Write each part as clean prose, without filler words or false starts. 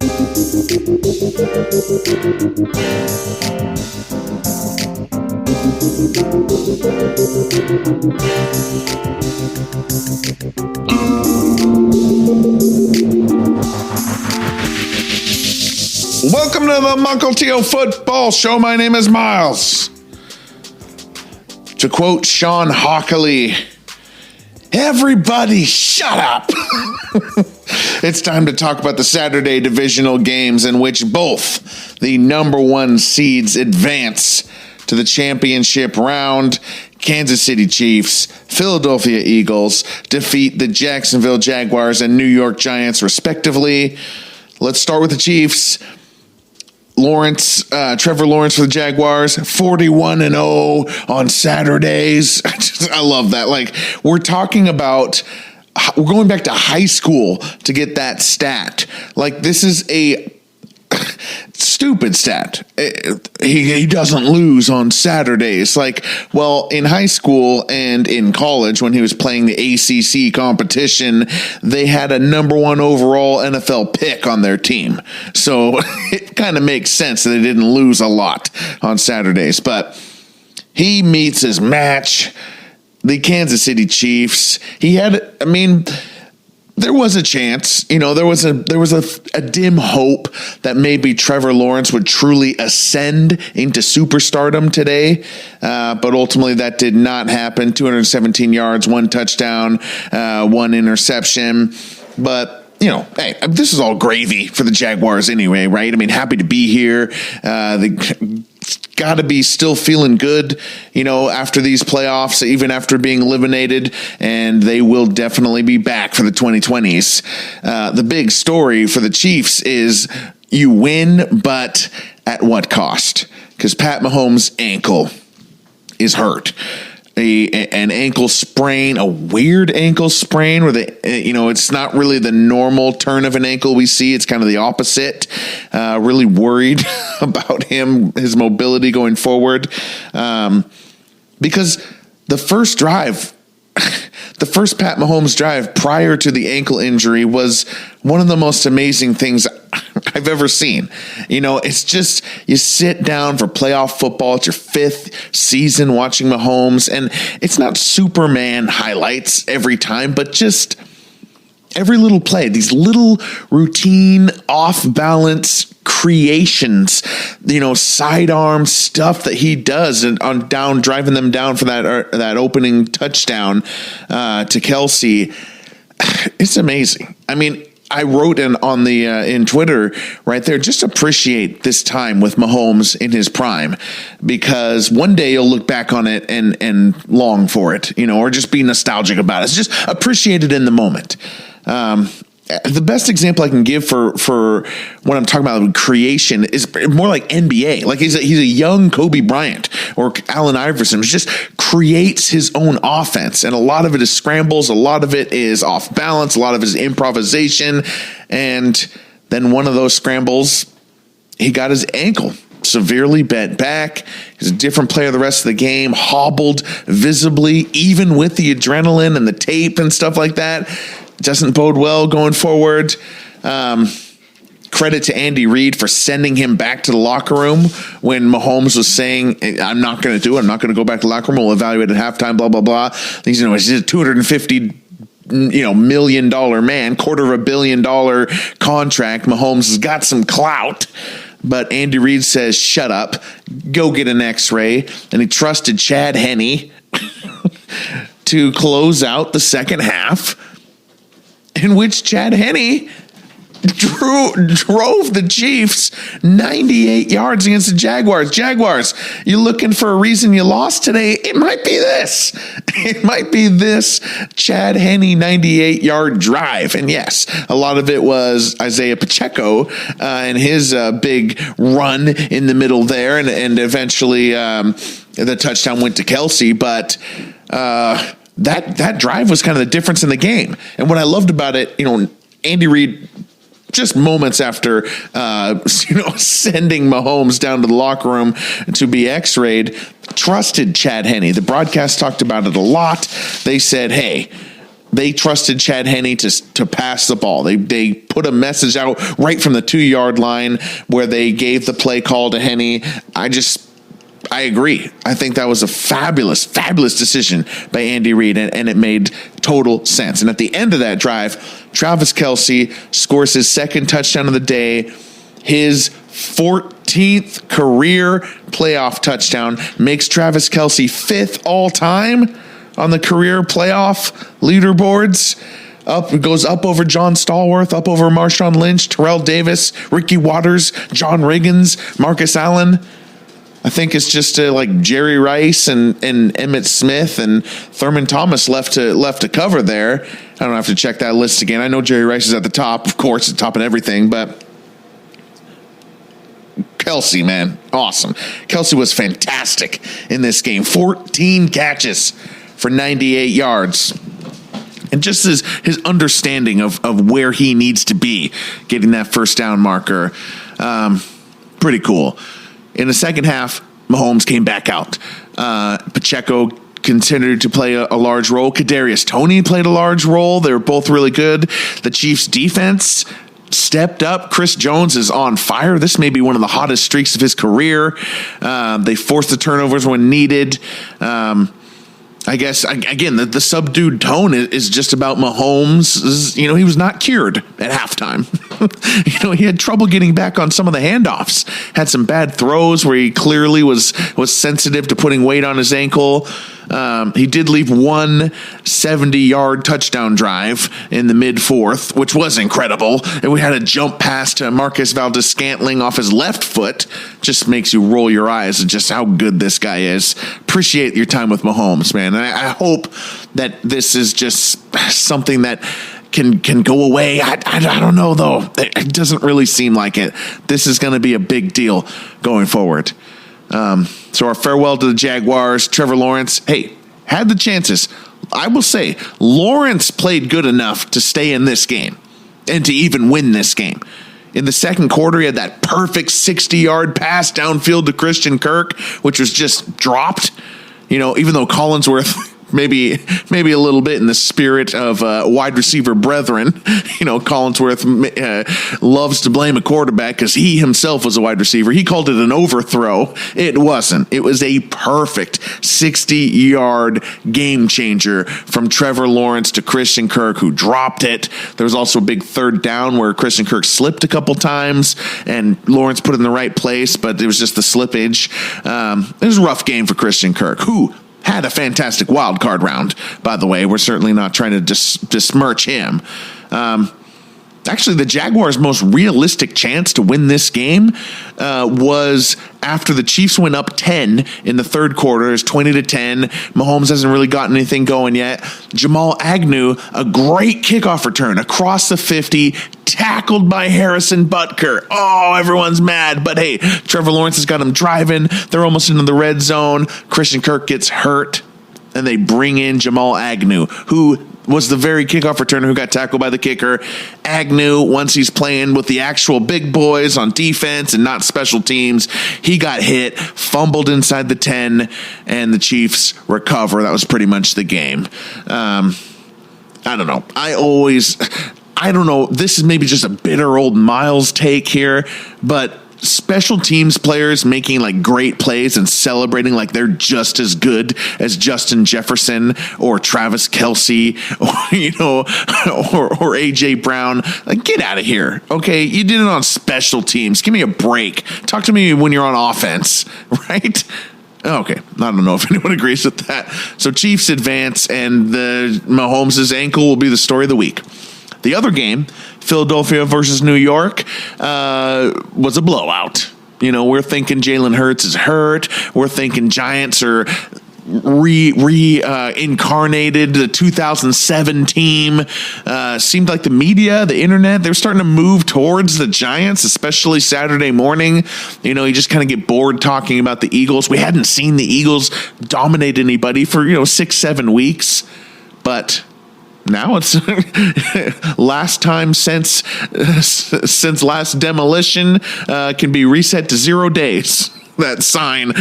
Welcome to the Mukilteo Football Show. My name is Miles. To quote Sean Hockley, everybody shut up. It's time to talk about the Saturday divisional games in which both the number one seeds advance to the championship round. Kansas City Chiefs, Philadelphia Eagles defeat the Jacksonville Jaguars and New York Giants respectively. Let's start with the Chiefs. Trevor Lawrence for the Jaguars, 41-0 on Saturdays. I love that. Like, we're going back to high school to get that stat. Like, this is a stupid stat. He doesn't lose on Saturdays. Like, well, in high school and in college, when he was playing the ACC competition, they had a number one overall NFL pick on their team. So it kind of makes sense that they didn't lose a lot on Saturdays. But he meets his match, the Kansas City Chiefs. There was a chance, there was a dim hope that maybe Trevor Lawrence would truly ascend into superstardom today. But ultimately that did not happen. 217 yards, 1 touchdown, 1 interception. But, hey, this is all gravy for the Jaguars anyway, right? I mean, happy to be here. Got to be still feeling good, after these playoffs, even after being eliminated, and they will definitely be back for the 2020s. The big story for the Chiefs is you win, but at what cost? Because Pat Mahomes' ankle is hurt. An ankle sprain, a weird ankle sprain where it's not really the normal turn of an ankle we see. It's kind of the opposite. Really worried about his mobility going forward. Because the first Pat Mahomes drive prior to the ankle injury was one of the most amazing things I've ever seen. It's just, you sit down for playoff football. It's your 5th season watching Mahomes, and it's not Superman highlights every time, but just every little play, these little routine off-balance creations, sidearm stuff that he does and driving them down for that opening touchdown to Kelsey. It's amazing. I mean, I wrote in Twitter right there, just appreciate this time with Mahomes in his prime, because one day you'll look back on it and long for it, or just be nostalgic about it. It's just appreciate it in the moment. The best example I can give for what I'm talking about creation is more like NBA. Like he's a young Kobe Bryant or Allen Iverson, who just creates his own offense. And a lot of it is scrambles. A lot of it is off balance. A lot of it is improvisation. And then one of those scrambles, he got his ankle severely bent back. He's a different player the rest of the game, hobbled visibly, even with the adrenaline and the tape and stuff like that. Doesn't bode well going forward. Credit to Andy Reid for sending him back to the locker room when Mahomes was saying, I'm not going to do it. I'm not going to go back to the locker room. We'll evaluate at halftime, blah, blah, blah. He's a $250 million man, $250 million contract. Mahomes has got some clout. But Andy Reid says, shut up, go get an x-ray. And he trusted Chad Henne to close out the second half, in which Chad Henne drove the Chiefs 98 yards against the Jaguars. Jaguars, you're looking for a reason you lost today? It might be this. It might be this Chad Henne 98-yard drive. And yes, a lot of it was Isaiah Pacheco and his big run in the middle there. And eventually the touchdown went to Kelsey. But that drive was kind of the difference in the game. And what I loved about it, Andy Reid, just moments after, sending Mahomes down to the locker room to be x-rayed, trusted Chad Henne. The broadcast talked about it a lot. They said, hey, they trusted Chad Henne to pass the ball. They put a message out right from the 2-yard line where they gave the play call to Henne. I agree. I think that was a fabulous decision by Andy Reid, and it made total sense. And at the end of that drive, Travis Kelce scores his second touchdown of the day, his 14th career playoff touchdown, makes Travis Kelce 5th all time on the career playoff leaderboards. Goes up over John Stallworth, up over Marshawn Lynch, Terrell Davis, Ricky Waters, John Riggins, Marcus Allen. I think it's just like Jerry Rice and Emmitt Smith and Thurman Thomas left to cover there. I don't have to check that list again. I know Jerry Rice is at the top, of course, at the top of everything, but Kelce, man, awesome. Kelce was fantastic in this game. 14 catches for 98 yards. And just his understanding of where he needs to be, getting that first down marker, pretty cool. In the second half, Mahomes came back out. Pacheco continued to play a large role. Kadarius Toney played a large role. They were both really good. The Chiefs' defense stepped up. Chris Jones is on fire. This may be one of the hottest streaks of his career. They forced the turnovers when needed. I guess, again, the subdued tone is just about Mahomes. He was not cured at halftime. He had trouble getting back on some of the handoffs. Had some bad throws where he clearly was sensitive to putting weight on his ankle. He did leave one 70-yard touchdown drive in the mid-fourth, which was incredible. And we had a jump pass to Marcus Valdes-Scantling off his left foot. Just makes you roll your eyes at just how good this guy is. Appreciate your time with Mahomes, man. And I hope that this is just something that can go away. I don't know, though. It doesn't really seem like it. This is going to be a big deal going forward. So our farewell to the Jaguars. Trevor Lawrence, had the chances. I will say, Lawrence played good enough to stay in this game and to even win this game. In the second quarter, he had that perfect 60-yard pass downfield to Christian Kirk, which was just dropped. Even though Collinsworth maybe a little bit in the spirit of wide receiver brethren. Collinsworth loves to blame a quarterback because he himself was a wide receiver. He called it an overthrow. It wasn't. It was a perfect 60-yard game changer from Trevor Lawrence to Christian Kirk, who dropped it. There was also a big third down where Christian Kirk slipped a couple times and Lawrence put it in the right place, but it was just the slippage. It was a rough game for Christian Kirk, who had a fantastic wild card round, by the way. We're certainly not trying to besmirch him. Actually, the Jaguars' most realistic chance to win this game was after the Chiefs went up 10 in the third quarter. It's 20-10. Mahomes hasn't really gotten anything going yet. Jamal Agnew, a great kickoff return across the 50, tackled by Harrison Butker. Oh, everyone's mad. But hey, Trevor Lawrence has got him driving. They're almost into the red zone. Christian Kirk gets hurt, and they bring in Jamal Agnew, who was the very kickoff returner who got tackled by the kicker. Agnew, once he's playing with the actual big boys on defense and not special teams, he got hit, fumbled inside the 10, and the Chiefs recover. That was pretty much the game. I don't know. I don't know. This is maybe just a bitter old Miles take here, but special teams players making like great plays and celebrating like they're just as good as Justin Jefferson or Travis Kelce or AJ Brown. Like, get out of here. Okay. You did it on special teams. Give me a break. Talk to me when you're on offense, right? Okay. I don't know if anyone agrees with that. So Chiefs advance, and the Mahomes' ankle will be the story of the week. The other game, Philadelphia versus New York, was a blowout. We're thinking Jalen Hurts is hurt. We're thinking Giants are reincarnated. The 2007 team seemed like the media, the internet, they were starting to move towards the Giants, especially Saturday morning. You just kind of get bored talking about the Eagles. We hadn't seen the Eagles dominate anybody for 6-7 weeks, but now it's last time since last demolition can be reset to 0 days. that sign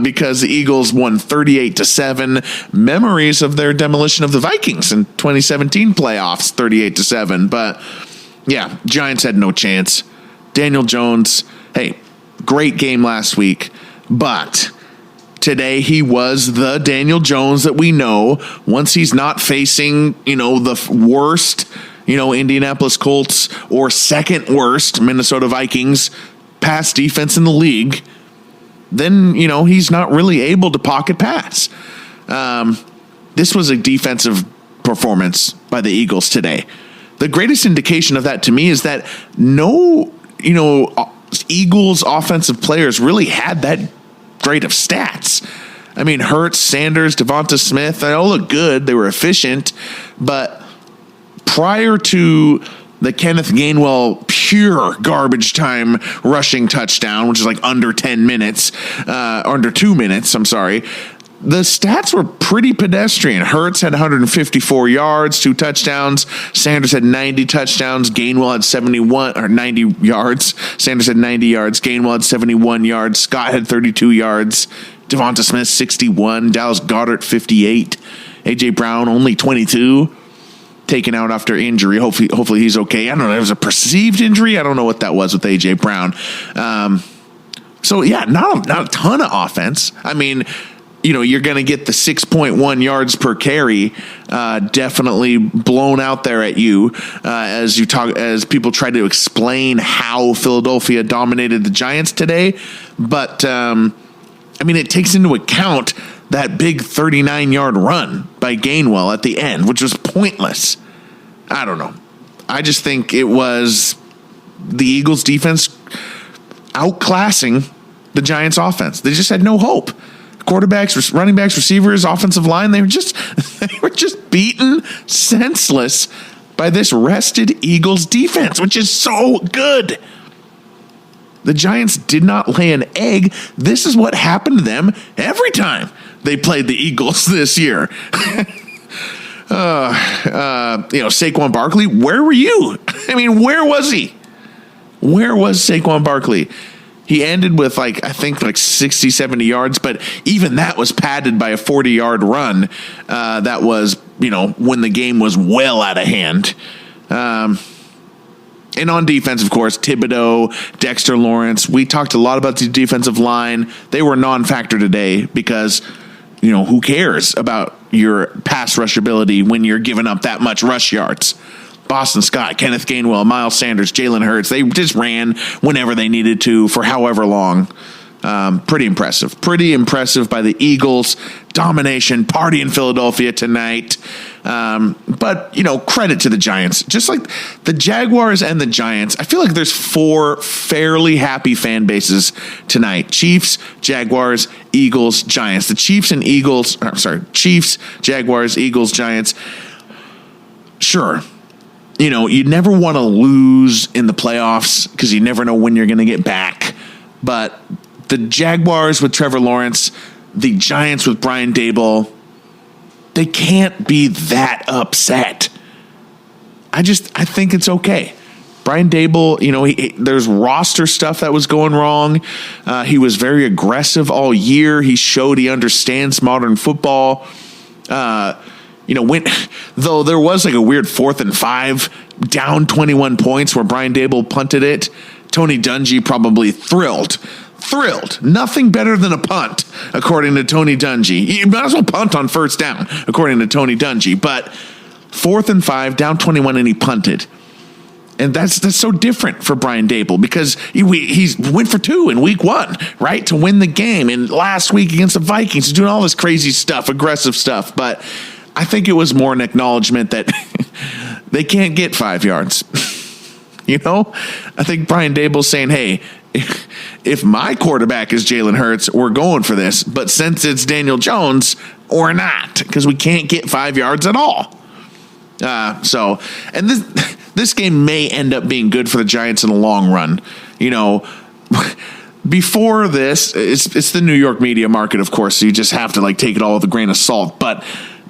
because the Eagles won 38-7. Memories of their demolition of the Vikings in 2017 playoffs, 38-7. But yeah, Giants had no chance. Daniel Jones, hey, great game last week, but today he was the Daniel Jones that we know once he's not facing, the worst, Indianapolis Colts or second worst Minnesota Vikings pass defense in the league. Then, he's not really able to pocket pass. This was a defensive performance by the Eagles today. The greatest indication of that to me is that no, Eagles offensive players really had that great of stats. I mean, Hurts, Sanders, Devonta Smith, they all look good. They were efficient. But prior to the Kenneth Gainwell pure garbage time rushing touchdown, which is like under 10 minutes, under 2 minutes, I'm sorry, the stats were pretty pedestrian. Hurts had 154 yards, 2 touchdowns. Sanders had 90 touchdowns. Gainwell had 71 or 90 yards. Sanders had 90 yards. Gainwell had 71 yards. Scott had 32 yards. Devonta Smith 61. Dallas Goedert 58. A.J. Brown only 22. Taken out after injury. Hopefully he's okay. I don't know. It was a perceived injury. I don't know what that was with A.J. Brown. So yeah, not a ton of offense. I mean, you're going to get the 6.1 yards per carry definitely blown out there at you as people try to explain how Philadelphia dominated the Giants today. But, it takes into account that big 39-yard run by Gainwell at the end, which was pointless. I don't know. I just think it was the Eagles' defense outclassing the Giants' offense. They just had no hope. Quarterbacks, running backs, receivers, offensive line, they were just beaten senseless by this rested Eagles defense, which is so good. The Giants did not lay an egg. This is what happened to them every time they played the Eagles this year. Saquon Barkley, where were you? Where was he? Where was Saquon Barkley? He ended with like 60, 70 yards, but even that was padded by a 40-yard run. That was, when the game was well out of hand. And on defense, of course, Thibodeau, Dexter Lawrence. We talked a lot about the defensive line. They were non-factor today because, who cares about your pass rush ability when you're giving up that much rush yards? Boston Scott, Kenneth Gainwell, Miles Sanders, Jalen Hurts. They just ran whenever they needed to for however long. Pretty impressive. Pretty impressive by the Eagles. Domination, party in Philadelphia tonight. But, credit to the Giants. Just like the Jaguars and the Giants, I feel like there's 4 fairly happy fan bases tonight. Chiefs, Jaguars, Eagles, Giants. The Chiefs, Jaguars, Eagles, Giants. Sure. You never want to lose in the playoffs because you never know when you're going to get back. But the Jaguars with Trevor Lawrence, the Giants with Brian Daboll, they can't be that upset. I think it's okay. Brian Daboll, there's roster stuff that was going wrong. He was very aggressive all year. He showed he understands modern football. Though there was like a weird 4th and 5 down 21 points where Brian Daboll punted it, Tony Dungy probably thrilled. Nothing better than a punt, according to Tony Dungy. You might as well punt on first down, according to Tony Dungy. But 4th and 5, down 21, and he punted. And that's so different for Brian Daboll because he went for 2 in week 1, right, to win the game. And last week against the Vikings, he's doing all this crazy stuff, aggressive stuff. But I think it was more an acknowledgement that they can't get 5 yards. I think Brian Daboll's saying, hey, if my quarterback is Jalen Hurts, we're going for this. But since it's Daniel Jones, we're not because we can't get 5 yards at all. And this game may end up being good for the Giants in the long run. Before this, it's the New York media market, of course, so you just have to take it all with a grain of salt. But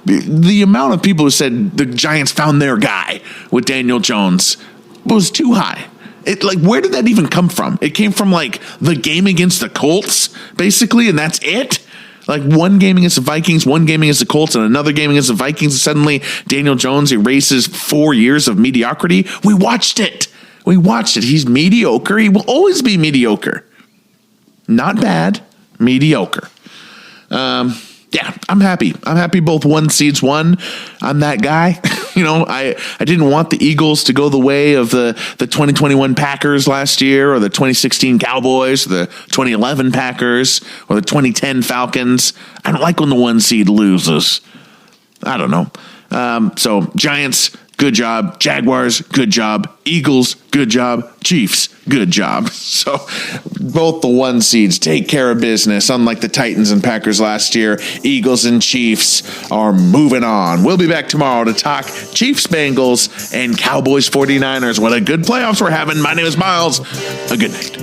the amount of people who said the Giants found their guy with Daniel Jones was too high. Where did that even come from? It came from like the game against the Colts, basically, and that's it. Like one game against the Vikings, one game against the Colts, and another game against the Vikings. And suddenly Daniel Jones erases 4 years of mediocrity. We watched it. He's mediocre. He will always be mediocre. Not bad, mediocre. Yeah, I'm happy. I'm happy both 1 seeds won. I'm that guy. I didn't want the Eagles to go the way of the 2021 Packers last year, or the 2016 Cowboys, or the 2011 Packers, or the 2010 Falcons. I don't like when the 1 seed loses. I don't know. So Giants, good job. Jaguars, good job. Eagles, good job. Chiefs, good job. So both the 1 seeds take care of business. Unlike the Titans and Packers last year, Eagles and Chiefs are moving on. We'll be back tomorrow to talk Chiefs, Bengals, and Cowboys 49ers. What a good playoffs we're having. My name is Miles. A good night.